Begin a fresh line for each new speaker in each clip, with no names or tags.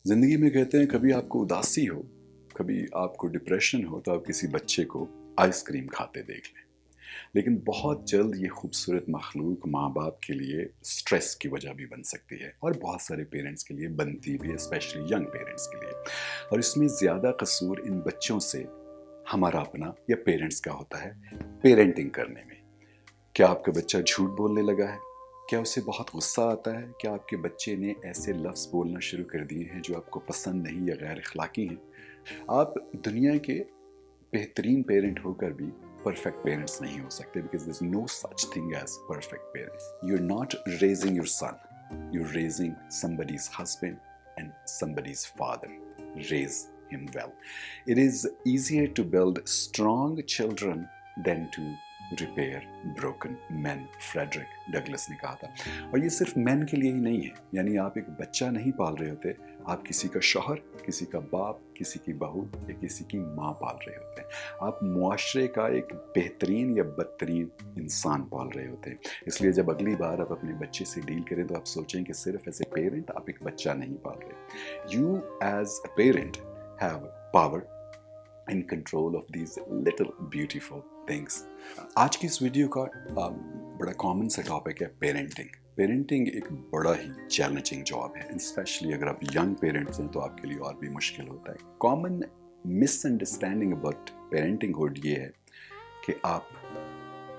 ज़िंदगी में कहते हैं कभी आपको उदासी हो, कभी आपको डिप्रेशन हो तो आप किसी बच्चे को आइसक्रीम खाते देख लें। लेकिन बहुत जल्द ये खूबसूरत मखलूक माँ बाप के लिए स्ट्रेस की वजह भी बन सकती है और बहुत सारे पेरेंट्स के लिए बनती भी है, स्पेशली यंग पेरेंट्स के लिए। और इसमें ज़्यादा कसूर इन बच्चों से हमारा अपना या पेरेंट्स का होता है पेरेंटिंग करने में। क्या आपका बच्चा झूठ बोलने लगा है? क्या उसे बहुत गुस्सा आता है? क्या आपके बच्चे ने ऐसे लफ्ज़ बोलना शुरू कर दिए हैं जो आपको पसंद नहीं या गैर अखलाकी हैं? आप दुनिया के बेहतरीन पेरेंट होकर भी परफेक्ट पेरेंट्स नहीं हो सकते, because there is no such thing as perfect parents. You are not raising your son, you are raising somebody's husband and somebody's father. Raise him well. It is easier to build strong children than to repair broken man, Frederick Douglass ने कहा था। और ये सिर्फ man के लिए ही नहीं है, यानी आप एक बच्चा नहीं पाल रहे होते, आप किसी का शौहर, किसी का बाप, किसी की बहू या किसी की माँ पाल रहे होते हैं। आप मुआशरे का एक बेहतरीन या बदतरीन इंसान पाल रहे होते हैं। इसलिए जब अगली बार आप अपने बच्चे से डील करें तो आप सोचें कि सिर्फ एज ए पेरेंट आप एक बच्चा नहीं पाल रहे। You as a parent have power in control of these little beautiful things. आज की इस वीडियो का बड़ा कॉमन सा टॉपिक है पेरेंटिंग। पेरेंटिंग एक बड़ा ही चैलेंजिंग जॉब है, स्पेशली अगर आप यंग पेरेंट्स हैं तो आपके लिए और भी मुश्किल होता है। Common misunderstanding about parenting hood ये है कि आप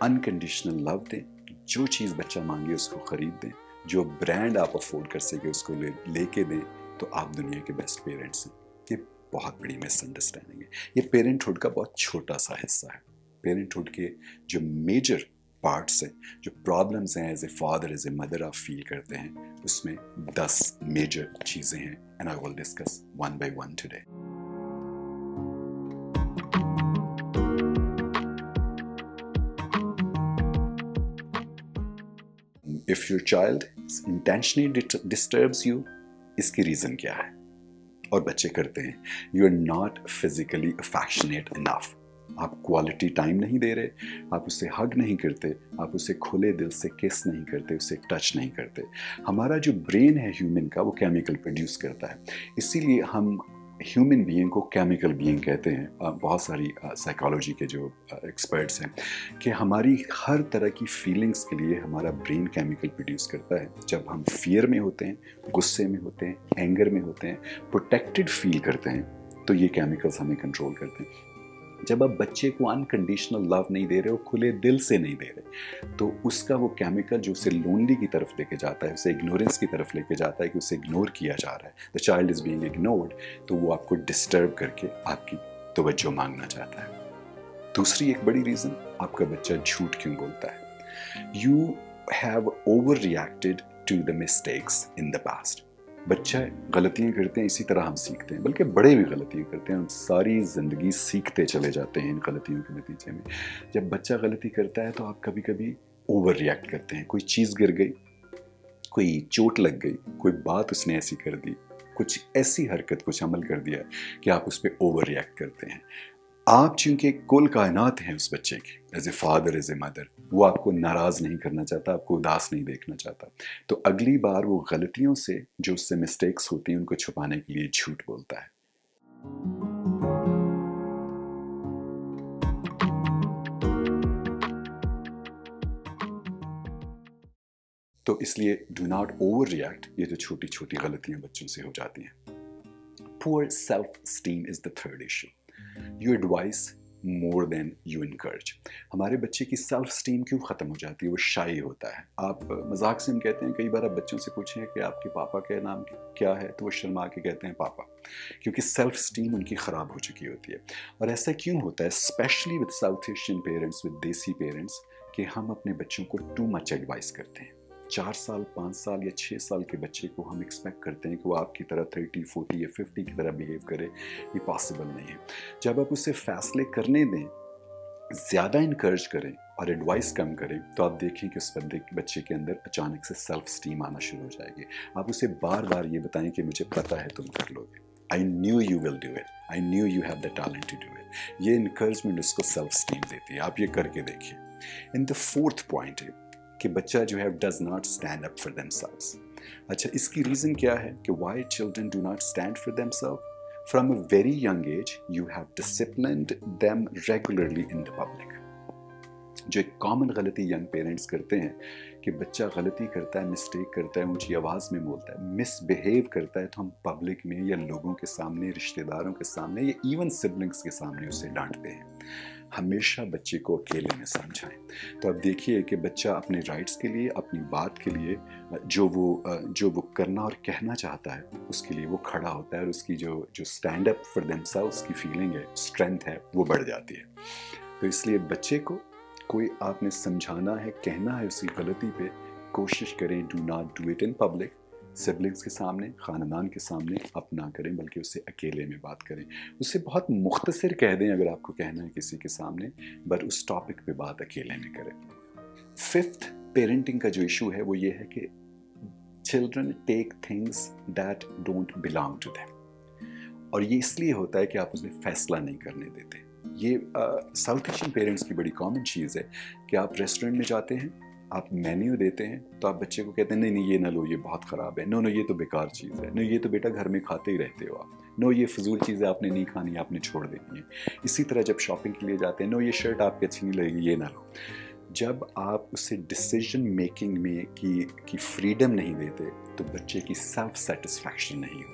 अनकंडीशनल लव दें, जो चीज़ बच्चा मांगे उसको ख़रीद दें, जो ब्रांड आप अफोर्ड कर सके उसको लेके दें, तो आप दुनिया के बेस्ट पेरेंट्स हैं। ये बहुत बड़ी मिसअंडरस्टैंडिंग है। ये पेरेंटहुड का बहुत छोटा सा हिस्सा है। पेरेंटहुड के जो मेजर पार्ट्स हैं, जो प्रॉब्लम्स हैं as a father as a mother आप फील करते हैं, उसमें 10 मेजर चीज़ें हैं and I will discuss one by one today. If your child intentionally disturbs you, इसकी रीज़न क्या है? और बच्चे करते हैं, you are not physically affectionate enough. आप क्वालिटी टाइम नहीं दे रहे, आप उसे हग नहीं करते, आप उसे खुले दिल से किस नहीं करते, उसे टच नहीं करते। हमारा जो ब्रेन है ह्यूमन का, वो केमिकल प्रोड्यूस करता है, इसीलिए हम ह्यूमन बीइंग को केमिकल बीइंग कहते हैं। बहुत सारी साइकोलॉजी के जो एक्सपर्ट्स हैं कि हमारी हर तरह की फीलिंग्स के लिए हमारा ब्रेन केमिकल प्रोड्यूस करता है। जब हम फियर में होते हैं, गुस्से में होते हैं, एंगर में होते हैं, प्रोटेक्टेड फील करते हैं, तो ये केमिकल्स हमें कंट्रोल करते हैं। जब आप बच्चे को अनकंडीशनल लव नहीं दे रहे हो, खुले दिल से नहीं दे रहे, तो उसका वो केमिकल जो उसे लोनली की तरफ लेके जाता है, उसे इग्नोरेंस की तरफ लेके जाता है कि उसे इग्नोर किया जा रहा है, the child is being ignored, तो वो आपको डिस्टर्ब करके आपकी तवज्जो मांगना चाहता है। दूसरी एक बड़ी रीज़न, आपका बच्चा झूठ क्यों बोलता है? You have over reacted to the mistakes in the past. बच्चे गलतियाँ करते हैं, इसी तरह हम सीखते हैं, बल्कि बड़े भी गलतियाँ करते हैं, हम सारी ज़िंदगी सीखते चले जाते हैं इन गलतियों के नतीजे में। जब बच्चा गलती करता है तो आप कभी कभी ओवर रिएक्ट करते हैं। कोई चीज़ गिर गई, कोई चोट लग गई, कोई बात उसने ऐसी कर दी, कुछ ऐसी हरकत, कुछ अमल कर दिया कि आप उस पर ओवर रिएक्ट करते हैं। आप चूंकि कुल कायनात हैं उस बच्चे की, as a father as a mother, वो आपको नाराज़ नहीं करना चाहता, आपको उदास नहीं देखना चाहता, तो अगली बार वो गलतियों से जो उससे मिस्टेक्स होती हैं उनको छुपाने के लिए झूठ बोलता है। तो इसलिए डू नॉट ओवर रिएक्ट। ये जो छोटी छोटी गलतियां बच्चों से हो जाती हैं। Poor self esteem is the third issue. You advice more than you encourage. हमारे बच्चे की सेल्फ स्टीम क्यों ख़त्म हो जाती है? वो शाई होता है। आप मजाक से हम कहते हैं, कई बार आप बच्चों से पूछें कि आपके पापा का नाम क्या है, तो वो शर्मा के कहते हैं पापा, क्योंकि सेल्फ स्टीम उनकी ख़राब हो चुकी होती है। और ऐसा क्यों होता है, specially with south Asian parents, with देसी पेरेंट्स, कि हम अपने बच्चों को टू मच एडवाइस करते हैं। 4 साल, 5 साल या 6 साल के बच्चे को हम एक्सपेक्ट करते हैं कि वो आपकी तरह 30, 40 या 50 की तरह बिहेव करे। ये पॉसिबल नहीं है। जब आप उसे फैसले करने दें ज़्यादा इनकरेज करें और एडवाइस कम करें तो आप देखें कि उस बच्चे के अंदर अचानक से सेल्फ स्टीम आना शुरू हो जाएगी। आप उसे बार बार ये बताएं कि मुझे पता है तुम कर लोगे, I knew you will do it, I knew you have the talent to do it. ये इनकरेजमेंट उसको सेल्फ स्टीम देती है, आप ये करके देखिए। इन द फोर्थ पॉइंट है कि बच्चा जो है does not stand up for themselves. अच्छा, इसकी रीज़न क्या है कि why children do not stand for themselves? From a very young age, you have disciplined them regularly in the public. जो एक कॉमन गलती यंग पेरेंट्स करते हैं कि बच्चा गलती करता है, मिस्टेक करता है, ऊंची आवाज़ में बोलता है, मिसबिहेव करता है, तो हम पब्लिक में या लोगों के सामने, रिश्तेदारों के सामने या इवन सिबलिंग्स के सामने उसे डांटते हैं। हमेशा बच्चे को अकेले में समझाएं। तो अब देखिए कि बच्चा अपने राइट्स के लिए, अपनी बात के लिए जो वो करना और कहना चाहता है उसके लिए वो खड़ा होता है, और उसकी जो स्टैंड अप फॉर देमसेल्व्स की फीलिंग है, स्ट्रेंथ है, वो बढ़ जाती है। तो इसलिए बच्चे को कोई आपने समझाना है, कहना है उसकी गलती पे, कोशिश करें do not do it in public, siblings के सामने, ख़ानदान के सामने आप ना करें, बल्कि उससे अकेले में बात करें। उससे बहुत मुख्तसर कह दें अगर आपको कहना है किसी के सामने, बट उस टॉपिक पे बात अकेले में करें। फिफ्थ पेरेंटिंग का जो इशू है वो ये है कि children take things that don't belong to them, और ये इसलिए होता है कि आप उसमें फैसला नहीं करने देते। ये साउथ एशियन पेरेंट्स की बड़ी कॉमन चीज़ है कि आप रेस्टोरेंट में जाते हैं, आप मेन्यू देते हैं तो आप बच्चे को कहते हैं नहीं नहीं ये ना लो, ये बहुत ख़राब है, नो नो ये तो बेकार चीज़ है, नो ये तो बेटा घर में खाते ही रहते हो आप, नो ये फजूल चीज़ है आपने नहीं खानी, आपने छोड़ देनी है। इसी तरह जब शॉपिंग के लिए जाते हैं, नो ये शर्ट आपकी अच्छी नहीं लगेगी, ये ना लो। जब आप उसे डिसीजन मेकिंग में की फ्रीडम नहीं देते तो बच्चे की सेल्फ सेटिस्फैक्शन नहीं होती,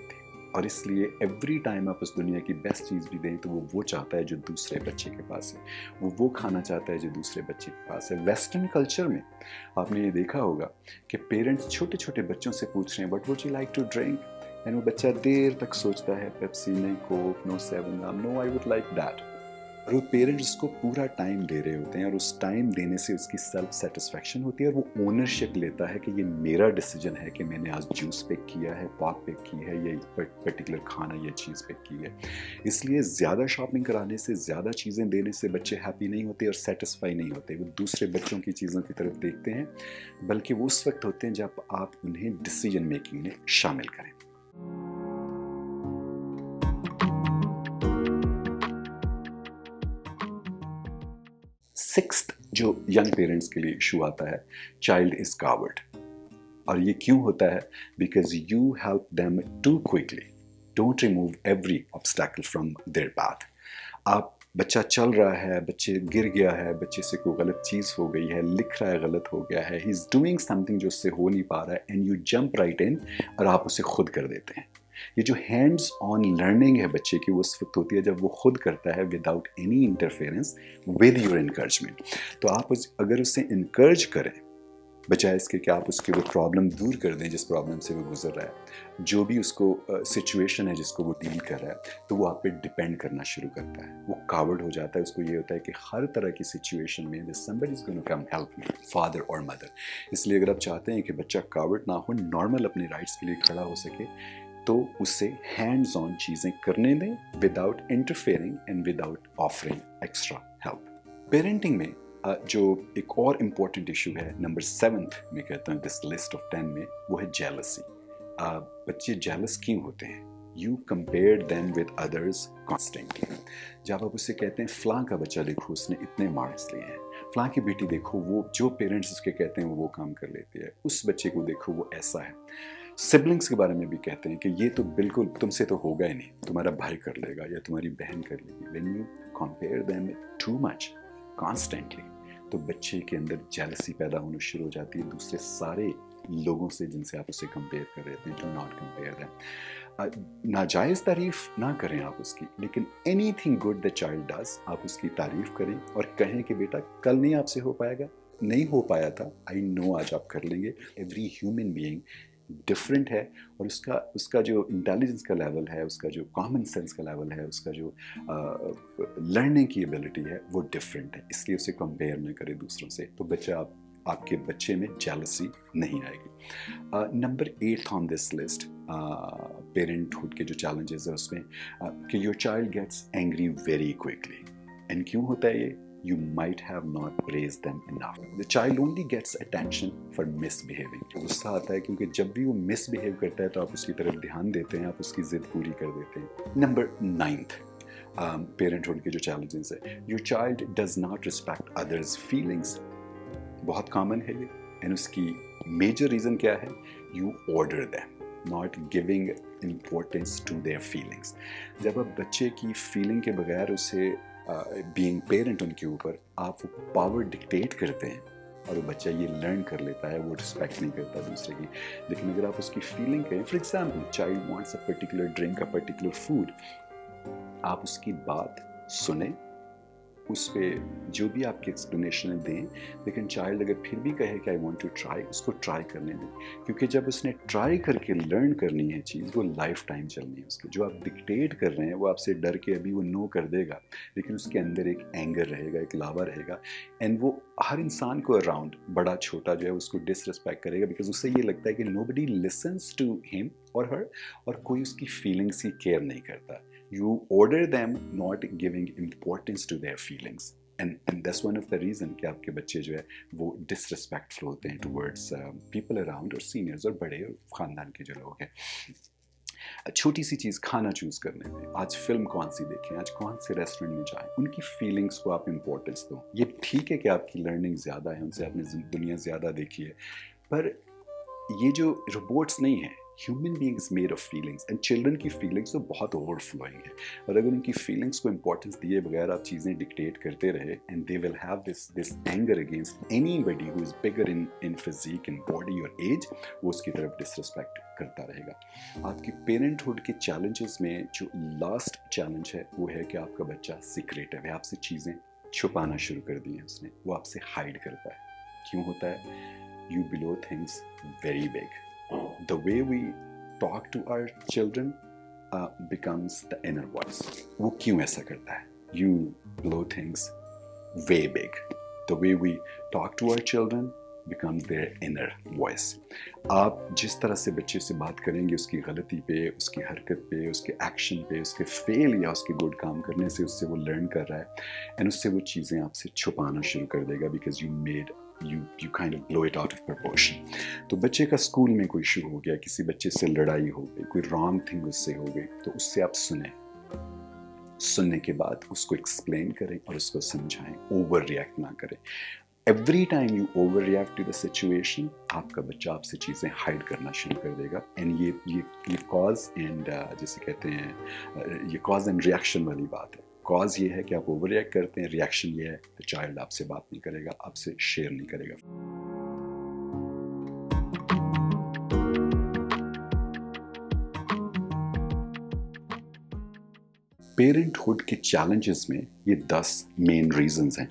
और इसलिए एवरी टाइम आप उस दुनिया की बेस्ट चीज़ भी दें तो वो चाहता है जो दूसरे बच्चे के पास है, वो खाना चाहता है जो दूसरे बच्चे के पास है। वेस्टर्न कल्चर में आपने ये देखा होगा कि पेरेंट्स छोटे छोटे बच्चों से पूछ रहे हैं what would you like to drink, and वो बच्चा देर तक सोचता है पेप्सी नहीं, Coke, no 7 no I would like that, और वो पेरेंट्स उसको पूरा टाइम दे रहे होते हैं, और उस टाइम देने से उसकी सेल्फ सेटिस्फैक्शन होती है, और वो ओनरशिप लेता है कि ये मेरा डिसीजन है कि मैंने आज जूस पिक किया है, पॉप पिक की है, ये पर्टिकुलर खाना ये चीज़ पिक की है। इसलिए ज़्यादा शॉपिंग कराने से, ज़्यादा चीज़ें देने से बच्चे हैप्पी नहीं होते और सेटिस्फाई नहीं होते, वो दूसरे बच्चों की चीज़ों की तरफ देखते हैं, बल्कि वो उस वक्त होते हैं जब आप उन्हें डिसीजन मेकिंग में शामिल करें। सिक्स्थ जो यंग पेरेंट्स के लिए इशू आता है, चाइल्ड इज कावर्ड, और ये क्यों होता है? Because you help them too quickly, don't remove every obstacle from their path. आप बच्चा चल रहा है, बच्चे गिर गया है, बच्चे से कोई गलत चीज़ हो गई है, लिख रहा है गलत हो गया है, ही इज़ डूइंग समथिंग जो उससे हो नहीं पा रहा है, एंड यू जंप राइट इन और आप उसे खुद कर देते हैं। ये जो हैंड्स ऑन लर्निंग है बच्चे की, वो उस वक्त होती है जब वो खुद करता है without any interference with your encouragement. तो आप अगर उसे इनकरेज करें, बजाय इसके कि आप उसकी वो प्रॉब्लम दूर कर दें जिस प्रॉब्लम से वो गुजर रहा है, जो भी उसको सिचुएशन है जिसको वो डील कर रहा है, तो वो आप पे डिपेंड करना शुरू करता है, वो कावर्ड हो जाता है। उसको ये होता है कि हर तरह की सिचुएशन में somebody is going to come help me, father और मदर। इसलिए अगर आप चाहते हैं कि बच्चा कावर्ड ना हो, नॉर्मल अपने राइट्स के लिए खड़ा हो सके, तो उसे हैंड्स ऑन चीज़ें करने दें without interfering and without offering extra help. Parenting में जो एक और इम्पॉर्टेंट इशू है, नंबर 7 में कहता हूँ दिस लिस्ट ऑफ 10 में, वो है जेलसी। बच्चे जेलस क्यों होते हैं? You compare them with others constantly. जब आप उससे कहते हैं फ़लाँ का बच्चा देखो उसने इतने मार्क्स लिए हैं, फ़लाँ की बेटी देखो वो जो पेरेंट्स उसके कहते हैं वो काम कर लेती है, उस बच्चे को देखो वो ऐसा है। सिबलिंग्स के बारे में भी कहते हैं कि ये तो बिल्कुल तुमसे तो होगा ही नहीं, तुम्हारा भाई कर लेगा या तुम्हारी बहन कर लेगी। When you compare them too much constantly, तो बच्चे के अंदर जेलसी पैदा होना शुरू हो जाती है दूसरे सारे लोगों से जिनसे आप उसे कंपेयर कर रहे थे। Do not compare them. नाजायज़ तारीफ ना करें आप उसकी, लेकिन anything good the child does आप उसकी तारीफ करें और कहें कि बेटा कल नहीं आपसे हो पाएगा, नहीं हो पाया था, आई नो आज आप कर लेंगे। एवरी ह्यूमन बीइंग डिफरेंट है, और उसका जो इंटेलिजेंस का लेवल है, उसका जो कॉमन सेंस का लेवल है, उसका जो लर्निंग की एबिलिटी है वो डिफरेंट है। इसलिए उसे कंपेयर न करें दूसरों से, तो बच्चा आपके बच्चे में जेलसी नहीं आएगी। Number 8 on this list parenthood के जो चैलेंजेस है उसमें कि your child gets angry very quickly. And क्यों होता है ये? you might have not praised them enough. The child only gets attention for misbehaving. गुस्सा आता है क्योंकि जब भी वो misbehave करता है तो आप उसकी तरफ ध्यान देते हैं, आप उसकी जिद पूरी कर देते हैं. Number 9th, parenthood के जो challenges है, your child does not respect others' feelings. बहुत common है ये, and उसकी major reason क्या है? You order them, not giving importance to their feelings. जब आप बच्चे की feeling के बगैर उसे being parent उनके ऊपर आप वो power dictate करते हैं और वो बच्चा ये learn कर लेता है, वो respect नहीं करता दूसरे की. लेकिन अगर आप उसकी feeling करें, for example, child wants a particular drink, a particular food, आप उसकी बात सुने, उस पर जो भी आपकी एक्सप्लेनेशन दें, लेकिन चाइल्ड अगर फिर भी कहे कि आई वांट टू ट्राई, उसको ट्राई करने दें, क्योंकि जब उसने ट्राई करके लर्न करनी है चीज़, वो लाइफ टाइम चलनी है उसकी. जो आप डिक्टेट कर रहे हैं वो आपसे डर के अभी वो नो कर देगा, लेकिन उसके अंदर एक एंगर रहेगा, एक लावा रहेगा, एंड वो हर इंसान को अराउंड, बड़ा छोटा जो है उसको डिसरिस्पेक्ट करेगा, बिकॉज उससे ये लगता है कि नोबडी लिसन्स टू हिम और हर, और कोई उसकी फीलिंग्स की केयर नहीं करता. You order them not giving importance to their feelings, and that's one of the reason कि आपके बच्चे जो है वो disrespectful होते हैं towards people around और seniors और बड़े और ख़ानदान के जो लोग हैं. छोटी सी चीज़ खाना चूज़ करने में, आज फिल्म कौन सी देखें, आज कौन से रेस्टोरेंट में जाएं, उनकी फीलिंग्स को आप इम्पोर्टेंस दो. ये ठीक है कि आपकी लर्निंग ज़्यादा है, उनसे आपने दुनिया ज़्यादा देखी है, पर ये जो रोबोट्स नहीं है, human beings made of feelings, and children की फीलिंग्स तो बहुत ओवरफ्लोइंग है, और अगर उनकी फीलिंग्स को इंपॉर्टेंस दिए बगैर आप चीज़ें डिक्टेट करते रहे, and they will have this anger against anybody who is bigger in physique, in body और एज, वो उसकी तरफ डिसरिस्पेक्ट करता रहेगा. आपकी पेरेंटहुड के चैलेंजेस में जो लास्ट चैलेंज है वो है कि आपका बच्चा सीक्रेटिव है, आपसे चीज़ें छुपाना शुरू कर दी हैं उसने, वो आपसे हाइड करता है. क्यों होता है? You below things very big. The way we talk to our children becomes the inner voice. वो क्यों ऐसा करता है? You blow things way big. The way we talk to our children becomes their inner voice. आप जिस तरह से बच्चे से बात करेंगे, उसकी गलती पे, उसकी हरकत पे, उसके एक्शन पे, उसके फेल या उसके गुड काम करने से उससे वो लर्न कर रहा है, एंड उससे वो चीज़ें आपसे छुपाना शुरू कर देगा, because you kind of blow it out of proportion. तो बच्चे का स्कूल में कोई इशू हो गया, किसी बच्चे से लड़ाई हो गई, कोई रॉन्ग थिंग उससे हो गई, तो उससे आप सुनने के बाद उसको एक्सप्लेन करें और उसको समझाएं, ओवर रिएक्ट ना करें. Every time you over react to the situation, आपका बच्चा आपसे चीज़ें हाइड करना शुरू कर देगा, एंड ये कॉज एंड जैसे कहते हैं, ये कॉज एंड रिएक्शन वाली बात है. कॉज ये है कि आप ओवर रिएक्ट करते हैं, रिएक्शन ये है कि चाइल्ड आपसे बात नहीं करेगा, आपसे शेयर नहीं करेगा. पेरेंटहुड के चैलेंजेस में ये 10 मेन रीजंस हैं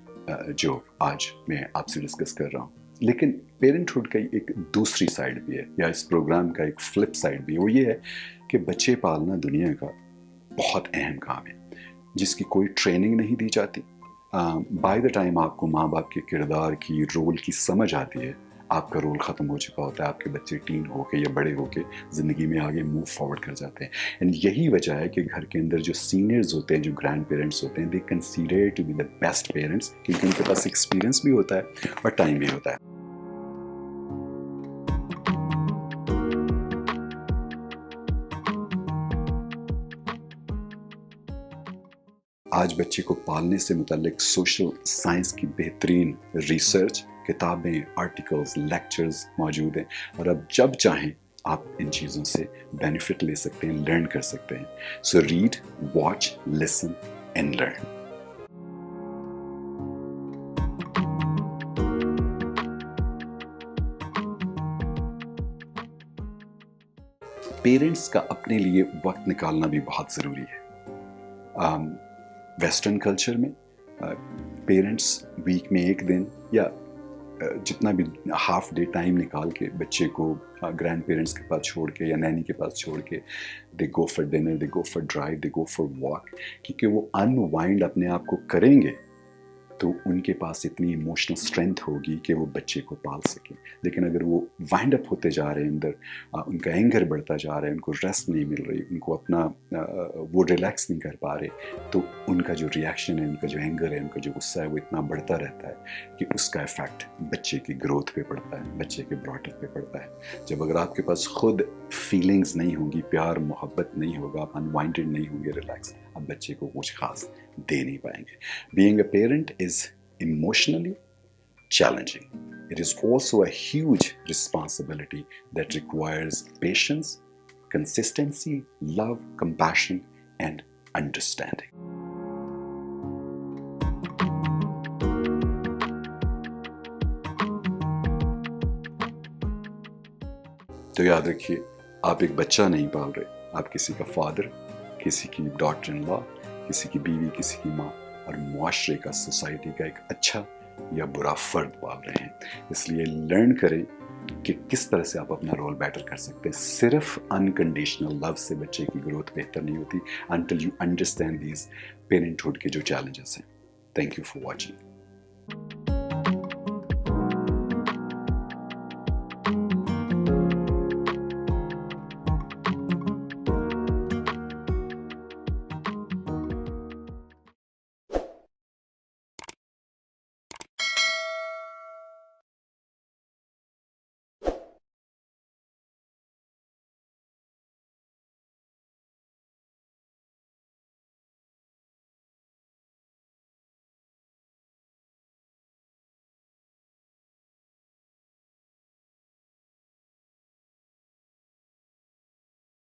जो आज मैं आपसे डिस्कस कर रहा हूँ. लेकिन पेरेंटहुड का एक दूसरी साइड भी है, या इस प्रोग्राम का एक फ्लिप साइड भी है. वो ये है कि बच्चे पालना दुनिया का बहुत अहम काम है, जिसकी कोई ट्रेनिंग नहीं दी जाती. बाय द टाइम आपको माँ बाप के किरदार की, रोल की समझ आती है, आपका रोल ख़त्म हो चुका होता है, आपके बच्चे टीन होके या बड़े होके ज़िंदगी में आगे मूव फॉरवर्ड कर जाते हैं. एंड यही वजह है कि घर के अंदर जो सीनियर्स होते हैं, जो ग्रैंड पेरेंट्स होते हैं, they consider to be the best parents, क्योंकि उनके पास एक्सपीरियंस भी होता है और टाइम भी होता है. आज बच्चे को पालने से मुताल्लिक सोशल साइंस की बेहतरीन रिसर्च, किताबें, आर्टिकल्स, लेक्चर्स मौजूद हैं, और अब जब चाहें आप इन चीज़ों से बेनिफिट ले सकते हैं, लर्न कर सकते हैं. So read, watch, listen and learn. Parents का अपने लिए वक्त निकालना भी बहुत ज़रूरी है. वेस्टर्न कल्चर में पेरेंट्स वीक में एक दिन या जितना भी हाफ डे टाइम निकाल के बच्चे को ग्रैंड पेरेंट्स के पास छोड़ के या नैनी के पास छोड़ के, they go for dinner, they go for drive, they go for walk, क्योंकि वो अनवाइंड अपने आप को करेंगे تو ان کے پاس اتنی ایموشنل اسٹرینتھ ہوگی کہ وہ بچے کو پال سکیں. لیکن اگر وہ وائنڈ اپ ہوتے جا رہے ہیں اندر, ان کا اینگر بڑھتا جا رہا ہے, ان کو ریسٹ نہیں مل رہی, ان کو اپنا وہ ریلیکس نہیں کر پا رہے, تو ان کا جو ریئیکشن ہے, ان کا جو اینگر ہے, ان کا جو غصہ ہے, وہ اتنا بڑھتا رہتا ہے کہ اس کا افیکٹ بچے کی گروتھ پہ پڑتا ہے, بچے کے براٹ اپ پہ پڑتا ہے. جب اگر آپ کے پاس خود فیلنگز نہیں ہوں گی, پیار محبت نہیں ہوگا, آپ انوائنڈڈ نہیں ہوں گے, ریلیکس, آپ بچے کو کچھ خاص دے نہیں پائیں گے. Being a parent is emotionally challenging. It is also a huge responsibility that requires patience, consistency, love, compassion, and understanding. تو یاد رکھیے, آپ ایک بچہ نہیں پال رہے, آپ کسی کا فادر, کسی کی ڈاٹر ان لا, کسی کی بیوی, کسی کی ماں, اور معاشرے کا, سوسائٹی کا ایک اچھا یا برا فرد پال رہے ہیں. اس لیے لرن کریں کہ کس طرح سے آپ اپنا رول بیٹر کر سکتے ہیں. صرف انکنڈیشنل لو سے بچے کی گروتھ بہتر نہیں ہوتی until you understand these parenthood کے جو challenges ہیں. Thank you for watching.